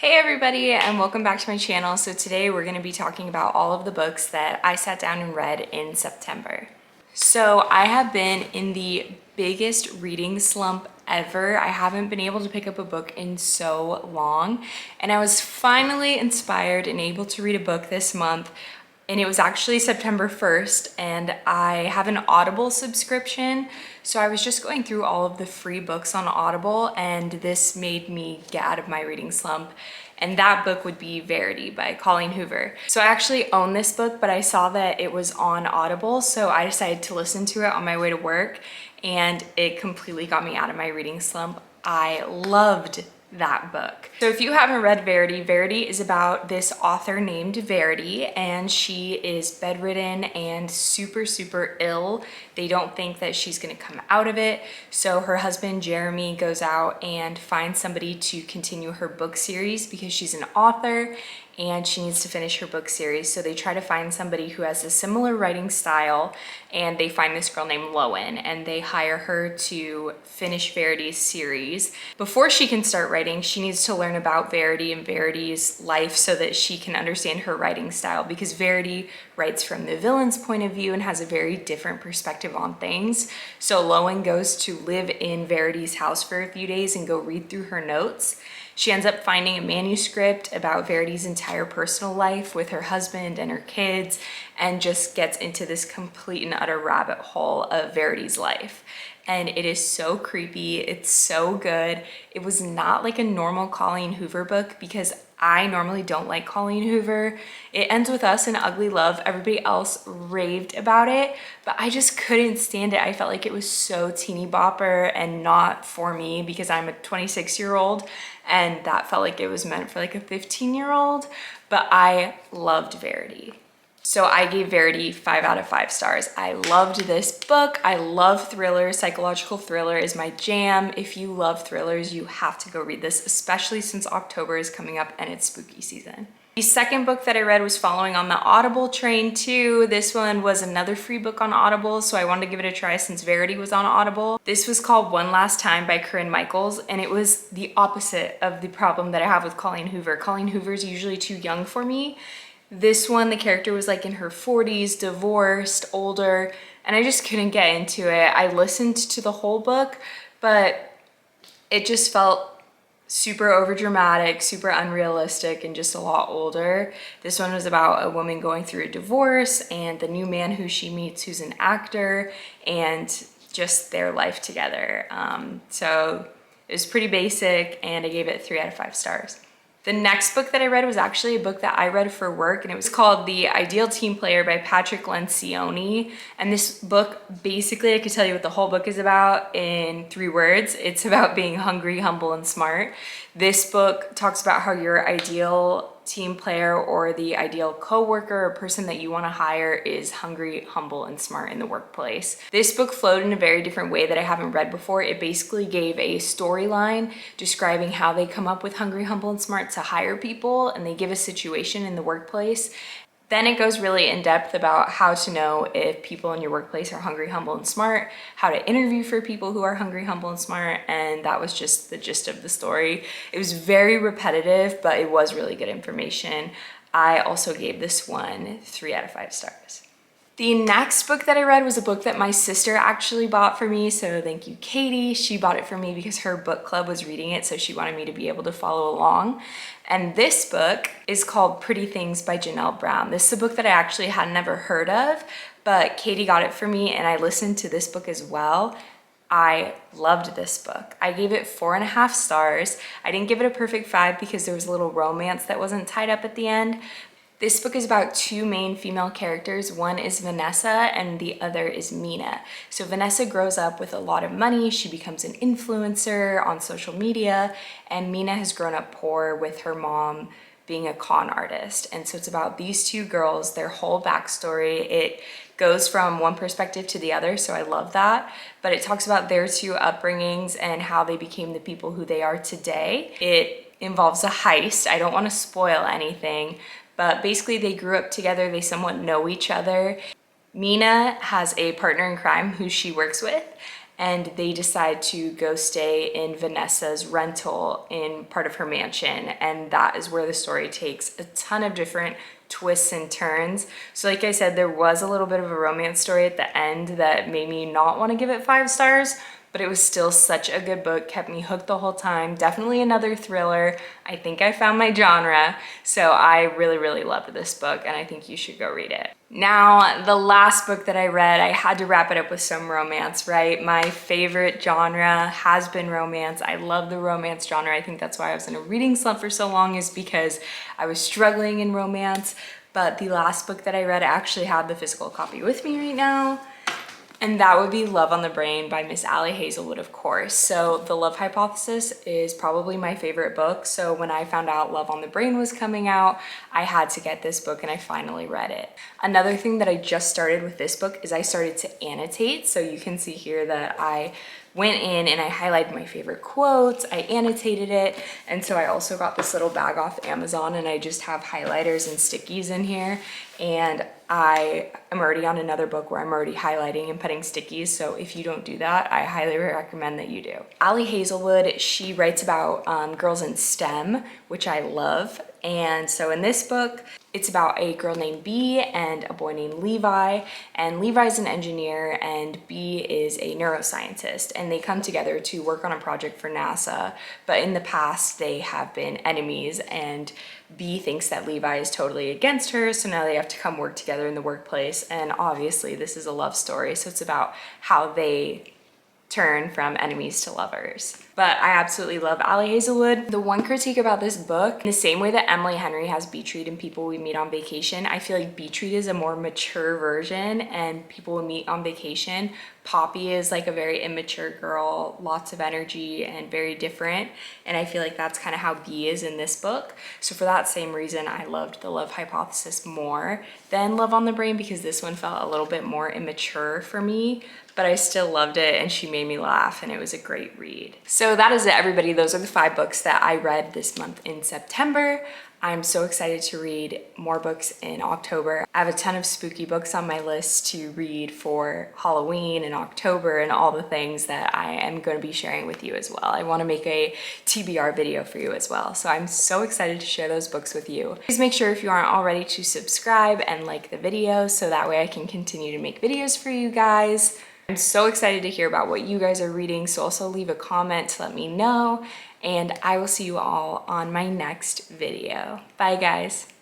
Hey everybody, and welcome back to my channel. So today we're going to be talking about all of the books that I sat down and read in September. So I have been in the biggest reading slump ever. I haven't been able to pick up a book in so long, and I was finally inspired and able to read a book this month. And it was actually September 1st, and I have an Audible subscription. So I was just going through all of the free books on Audible, and this made me get out of my reading slump. And that book would be Verity by Colleen Hoover. So I actually own this book, but I saw that it was on Audible, so I decided to listen to it on my way to work, and it completely got me out of my reading slump. I loved that book. So if you haven't read Verity, Verity is about this author named Verity, and she is bedridden and super ill. They don't think that she's gonna come out of it. So her husband Jeremy goes out and finds somebody to continue her book series because she's an author and she needs to finish her book series. So they try to find somebody who has a similar writing style, and they find this girl named Lowen, and they hire her to finish Verity's series. Before she can start writing, she needs to learn about Verity and Verity's life so that she can understand her writing style, because Verity writes from the villain's point of view and has a very different perspective on things. So Lowen goes to live in Verity's house for a few days and go read through her notes. She ends up finding a manuscript about Verity's entire personal life with her husband and her kids, and just gets into this complete and utter rabbit hole of Verity's life. And it is so creepy, it's so good. It was not like a normal Colleen Hoover book, because I normally don't like Colleen Hoover. It Ends With Us and Ugly Love, everybody else raved about it, but I just couldn't stand it. I felt like it was so teeny bopper and not for me, because I'm a 26-year-old, and that felt like it was meant for like a 15-year-old, but I loved Verity. So I gave Verity 5 out of 5 stars. I loved this book. I love thrillers. Psychological thriller is my jam. If you love thrillers, you have to go read this, especially since October is coming up and it's spooky season. The second book that I read was following on the Audible train too. This one was another free book on Audible, so I wanted to give it a try since Verity was on Audible. This was called One Last Time by Corinne Michaels, and it was the opposite of the problem that I have with Colleen Hoover. Colleen Hoover's usually too young for me. This one, the character was like in her 40s, divorced, older, and I just couldn't get into it. I listened to the whole book, but it just felt super overdramatic, super unrealistic, and just a lot older. This one was about a woman going through a divorce and the new man who she meets, who's an actor, and just their life together. So it was pretty basic, and I gave it 3 out of 5 stars. The next book that I read was actually a book that I read for work, and it was called The Ideal Team Player by Patrick Lencioni. And this book, basically, I could tell you what the whole book is about in 3 words. It's about being hungry, humble, and smart. This book talks about how your ideal team player or the ideal coworker or person that you want to hire is hungry, humble, and smart in the workplace. This book flowed in a very different way that I haven't read before. It basically gave a storyline describing how they come up with hungry, humble, and smart to hire people, and they give a situation in the workplace. Then it goes really in depth about how to know if people in your workplace are hungry, humble, and smart, how to interview for people who are hungry, humble, and smart, and that was just the gist of the story. It was very repetitive, but it was really good information. I also gave this one 3 out of 5 stars. The next book that I read was a book that my sister actually bought for me, so thank you, Katie. She bought it for me because her book club was reading it, so she wanted me to be able to follow along. And this book is called Pretty Things by Janelle Brown. This is a book that I actually had never heard of, but Katie got it for me, and I listened to this book as well. I loved this book. I gave it 4.5 stars. I didn't give it a perfect 5 because there was a little romance that wasn't tied up at the end. This book is about 2 main female characters. One is Vanessa and the other is Mina. So Vanessa grows up with a lot of money. She becomes an influencer on social media, and Mina has grown up poor with her mom being a con artist. And so it's about these 2 girls, their whole backstory. It goes from one perspective to the other, so I love that. But it talks about their 2 upbringings and how they became the people who they are today. It involves a heist. I don't want to spoil anything, but basically they grew up together, they somewhat know each other. Mina has a partner in crime who she works with, and they decide to go stay in Vanessa's rental in part of her mansion, and that is where the story takes a ton of different twists and turns. So like I said, there was a little bit of a romance story at the end that made me not want to give it 5 stars, but it was still such a good book, kept me hooked the whole time. Definitely another thriller. I think I found my genre. So I really, really loved this book, and I think you should go read it. Now, the last book that I read, I had to wrap it up with some romance, right? My favorite genre has been romance. I love the romance genre. I think that's why I was in a reading slump for so long, is because I was struggling in romance. But the last book that I read, I actually have the physical copy with me right now. And that would be Love on the Brain by Miss Ali Hazelwood, of course. So The Love Hypothesis is probably my favorite book. So when I found out Love on the Brain was coming out, I had to get this book, and I finally read it. Another thing that I just started with this book is I started to annotate. So you can see here that I went in and I highlighted my favorite quotes, I annotated it, and so I also got this little bag off Amazon, and I just have highlighters and stickies in here, and I am already on another book where I'm already highlighting and putting stickies, so if you don't do that, I highly recommend that you do. Ali Hazelwood, she writes about girls in STEM, which I love, and so in this book, it's about a girl named B and a boy named Levi, and Levi's an engineer and B is a neuroscientist, and they come together to work on a project for NASA, but in the past they have been enemies, and B thinks that Levi is totally against her, so now they have to come work together in the workplace, and obviously this is a love story, so it's about how they turn from enemies to lovers. But I absolutely love Ali Hazelwood. The one critique about this book, in the same way that Emily Henry has Beach Read and People We Meet on Vacation, I feel like Beach Read is a more mature version and People We Meet on Vacation, Poppy is like a very immature girl, lots of energy and very different. And I feel like that's kind of how B is in this book. So for that same reason, I loved The Love Hypothesis more than Love on the Brain, because this one felt a little bit more immature for me, but I still loved it and she made me laugh and it was a great read. So that is it, everybody. Those are the 5 books that I read this month in September. I'm so excited to read more books in October. I have a ton of spooky books on my list to read for Halloween and October and all the things that I am going to be sharing with you as well. I want to make a TBR video for you as well. So I'm so excited to share those books with you. Please make sure, if you aren't already, to subscribe and like the video so that way I can continue to make videos for you guys. I'm so excited to hear about what you guys are reading, so also leave a comment to let me know, and I will see you all on my next video. Bye guys.